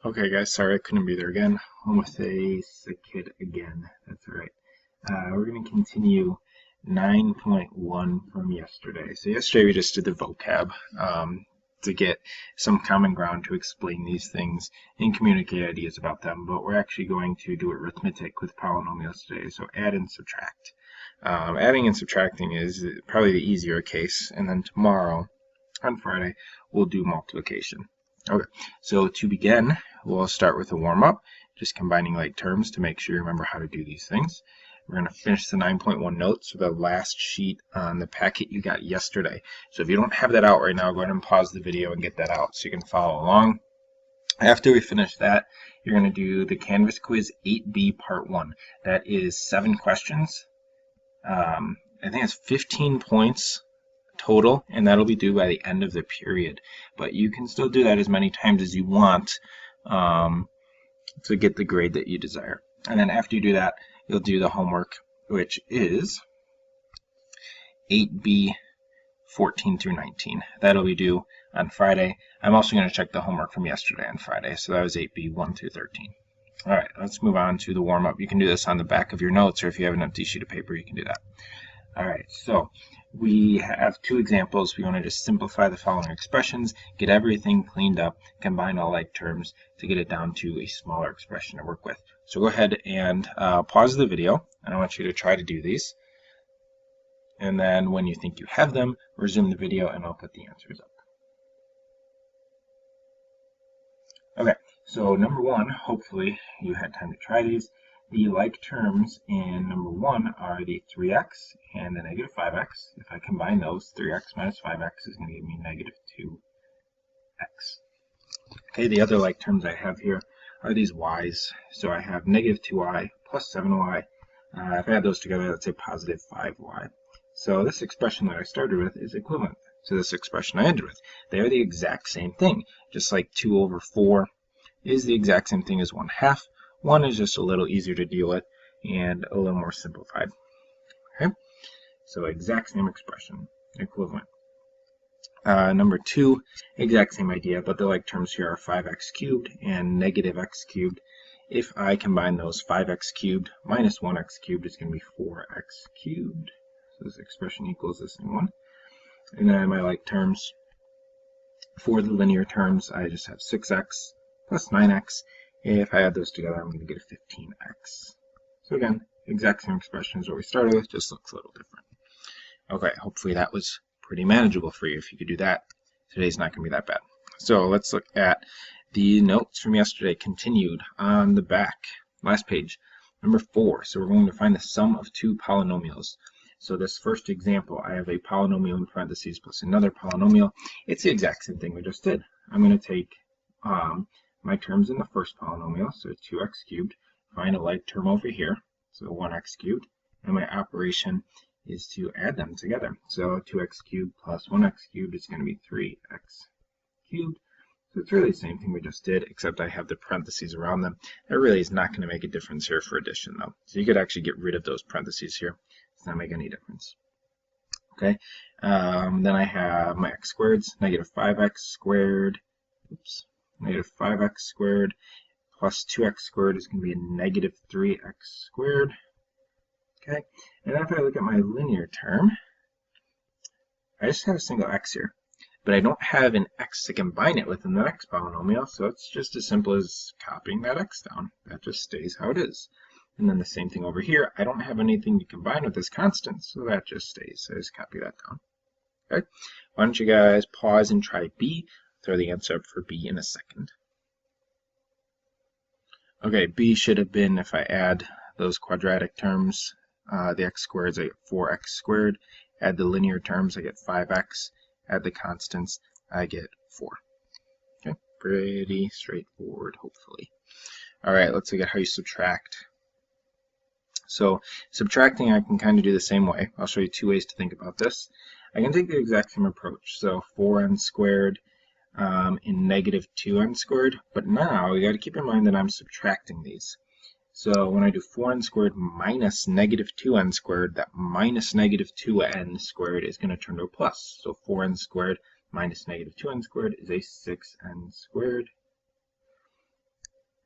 Okay, guys, sorry I couldn't be there again. Home with a sick kid again. That's all right. We're going to continue 9.1 from yesterday. So yesterday we just did the vocab to get some common ground to explain these things and communicate ideas about them. But we're actually going to do arithmetic with polynomials today. So add and subtract. Adding and subtracting is probably the easier case. And then tomorrow, on Friday, we'll do multiplication. Okay, so to begin, we'll start with a warm-up, just combining like terms to make sure you remember how to do these things. We're going to finish the 9.1 notes with the last sheet on the packet you got yesterday. So if you don't have that out right now, go ahead and pause the video and get that out so you can follow along. After we finish that, you're going to do the Canvas Quiz 8B Part 1. That is 7 questions. I think it's 15 points total, and that'll be due by the end of the period. But you can still do that as many times as you want to get the grade that you desire. And then after you do that, you'll do the homework, which is 8B 14 through 19. That'll be due on Friday. I'm also going to check the homework from yesterday on Friday, so that was 8B 1 through 13. All right, let's move on to the warm-up. You can do this on the back of your notes, or if you have an empty sheet of paper, you can do that. All right, so we have 2 examples. We want to just simplify the following expressions, get everything cleaned up, combine all like terms to get it down to a smaller expression to work with. So go ahead and pause the video, and I want you to try to do these. And then when you think you have them, resume the video and I'll put the answers up. Okay, so number 1, hopefully you had time to try these. The like terms in number 1 are the 3x and the negative 5x. If I combine those, 3x minus 5x is going to give me negative 2x. Okay, the other like terms I have here are these y's. So I have negative 2y plus 7y. If I add those together, that's a positive 5y. So this expression that I started with is equivalent to this expression I ended with. They are the exact same thing, just like 2 over 4 is the exact same thing as 1/2. 1 is just a little easier to deal with and a little more simplified. Okay, so exact same expression, equivalent. Number 2, exact same idea, but the like terms here are 5x cubed and negative x cubed. If I combine those, 5x cubed minus 1x cubed is going to be 4x cubed. So this expression equals this new one. And then my like terms, for the linear terms, I just have 6x plus 9x. If I add those together, I'm going to get a 15x. So again, exact same expression as what we started with, just looks a little different. Okay, hopefully that was pretty manageable for you. If you could do that, today's not going to be that bad. So let's look at the notes from yesterday continued on the back, last page, number 4. So we're going to find the sum of 2 polynomials. So this first example, I have a polynomial in parentheses plus another polynomial. It's the exact same thing we just did. I'm going to take my terms in the first polynomial, so 2x cubed, find a like term over here, so 1x cubed, and my operation is to add them together. So 2x cubed plus 1x cubed is going to be 3x cubed. So it's really the same thing we just did, except I have the parentheses around them. That really is not going to make a difference here for addition, though. So you could actually get rid of those parentheses here. It's not make any difference. Okay, then I have my x squareds, negative 5x squared, negative 5x squared plus 2x squared is going to be a negative 3x squared. Okay, and then if I look at my linear term, I just have a single x here, but I don't have an x to combine it with in the next polynomial, so it's just as simple as copying that x down. That just stays how it is. And then the same thing over here, I don't have anything to combine with this constant, so that just stays. So I just copy that down. Okay, why don't you guys pause and try B? Throw the answer up for B in a second. Okay, B should have been, if I add those quadratic terms, the x squareds, I get 4x squared. Add the linear terms, I get 5x. Add the constants, I get 4. Okay, pretty straightforward, hopefully. All right, let's look at how you subtract. So subtracting, I can kind of do the same way. I'll show you 2 ways to think about this. I can take the exact same approach. So 4n squared in negative 2n squared, but now you got to keep in mind that I'm subtracting these. So when I do 4n squared minus negative 2n squared, that minus negative 2n squared is going to turn to a plus. So 4n squared minus negative 2n squared is a 6n squared.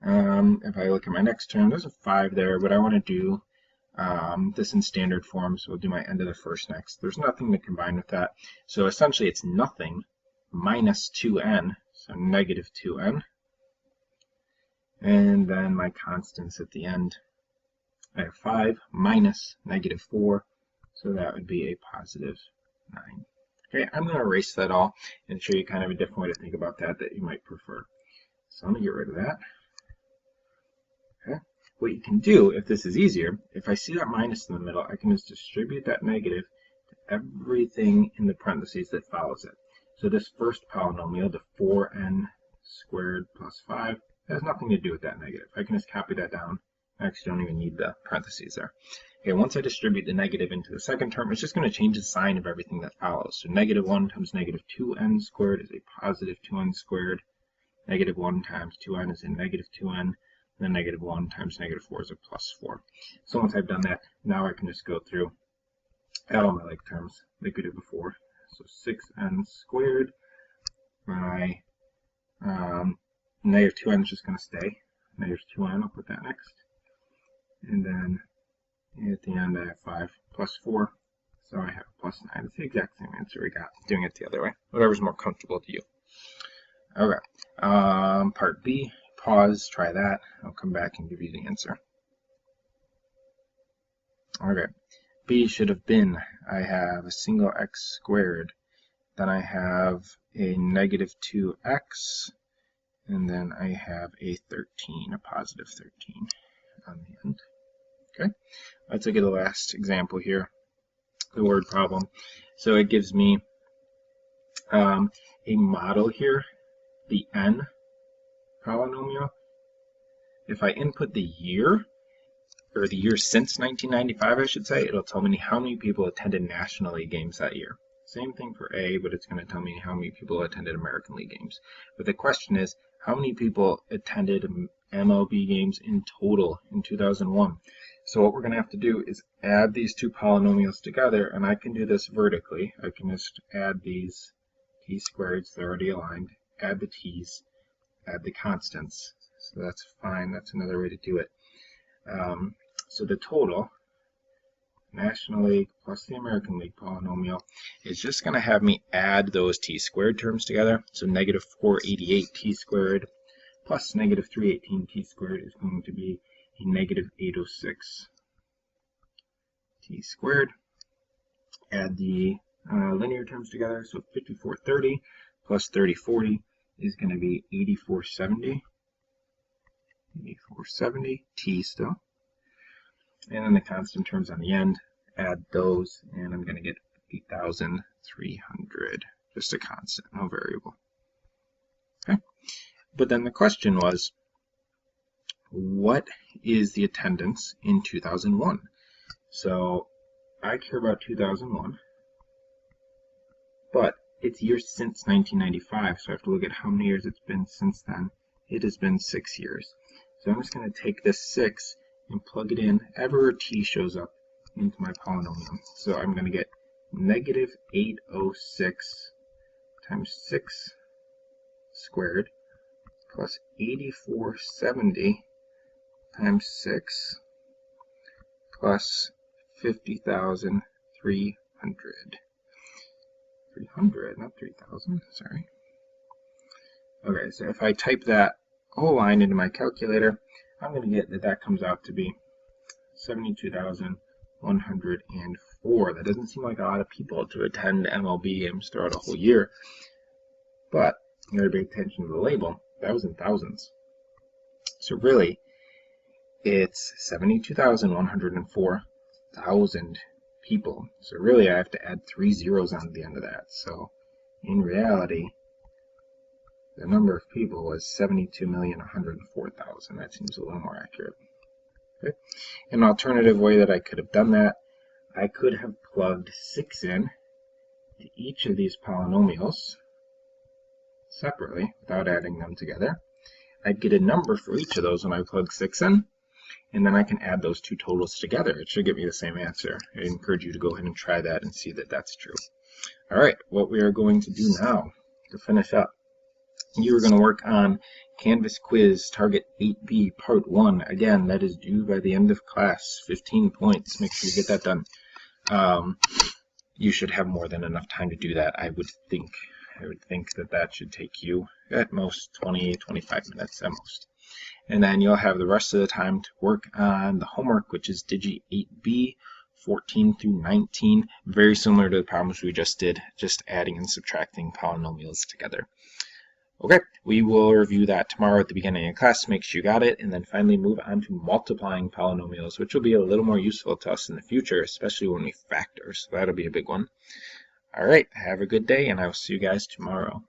If I look at my next term, there's a 5 there, but I want to do this in standard form, so we'll do my end of the first next. There's nothing to combine with that. So essentially it's nothing minus 2n, so negative 2n. And then my constants at the end, I have 5 minus negative 4, so that would be a positive 9. Okay, I'm going to erase that all and show you kind of a different way to think about that you might prefer. So let me get rid of that. Okay. What you can do, if this is easier, if I see that minus in the middle, I can just distribute that negative to everything in the parentheses that follows it. So this first polynomial, the 4n squared plus 5, has nothing to do with that negative. I can just copy that down. I actually don't even need the parentheses there. Okay, once I distribute the negative into the second term, it's just going to change the sign of everything that follows. So negative 1 times negative 2n squared is a positive 2n squared. Negative 1 times 2n is a negative 2n. Then negative 1 times negative 4 is a plus 4. So once I've done that, now I can just go through, add all my like terms like we did before. So 6n squared, my negative 2n is just going to stay. Negative 2n, I'll put that next. And then at the end I have 5 plus 4, so I have plus 9. It's the exact same answer we got, doing it the other way. Whatever's more comfortable to you. Okay, part B. Pause, try that. I'll come back and give you the answer. Okay, B should have been, I have a single x squared, then I have a negative 2x, and then I have a 13, a positive 13 on the end. Okay, let's look at the last example here, the word problem. So it gives me a model here, the n polynomial. If I input the year, or the year since 1995, I should say, it'll tell me how many people attended National League games that year. Same thing for A, but it's going to tell me how many people attended American League games. But the question is, how many people attended MLB games in total in 2001? So what we're going to have to do is add these two polynomials together, and I can do this vertically. I can just add these t squareds, they're already aligned, add the t's, add the constants. So that's fine, that's another way to do it. So the total, National League plus the American League polynomial, is just going to have me add those t squared terms together. So negative 488 t squared plus negative 318 t squared is going to be a negative 806 t squared. Add the linear terms together, so 5430 plus 3040 is going to be 8470. 8470 t still. And then the constant terms on the end, add those, and I'm going to get 8,300. Just a constant, no variable. Okay. But then the question was, what is the attendance in 2001? So I care about 2001, but it's years since 1995, so I have to look at how many years it's been since then. It has been 6 years. So I'm just going to take this 6 and plug it in everywhere t shows up into my polynomial. So I'm going to get negative 806 times 6 squared plus 8470 times 6 plus 50,300. 300, not 3,000, sorry. Okay, so if I type that whole line into my calculator, I'm going to get that comes out to be 72,104. That doesn't seem like a lot of people to attend MLB games throughout a whole year, but you gotta pay attention to the label. That was in thousands. So really, it's 72,104,000 people. So really, I have to add 3 zeros on the end of that. So in reality, the number of people was 72,104,000. That seems a little more accurate. Okay. An alternative way that I could have done that, I could have plugged 6 in to each of these polynomials separately without adding them together. I'd get a number for each of those when I plug 6 in, and then I can add those two totals together. It should give me the same answer. I encourage you to go ahead and try that and see that that's true. All right, what we are going to do now to finish up You are going to work on Canvas Quiz Target 8B Part 1. Again, that is due by the end of class. 15 points. Make sure you get that done. You should have more than enough time to do that, I would think. I would think that that should take you at most 20-25 minutes at most. And then you'll have the rest of the time to work on the homework, which is Digi 8B, 14 through 19. Very similar to the problems we just did, just adding and subtracting polynomials together. Okay, we will review that tomorrow at the beginning of class, make sure you got it, and then finally move on to multiplying polynomials, which will be a little more useful to us in the future, especially when we factor, so that'll be a big one. All right, have a good day, and I will see you guys tomorrow.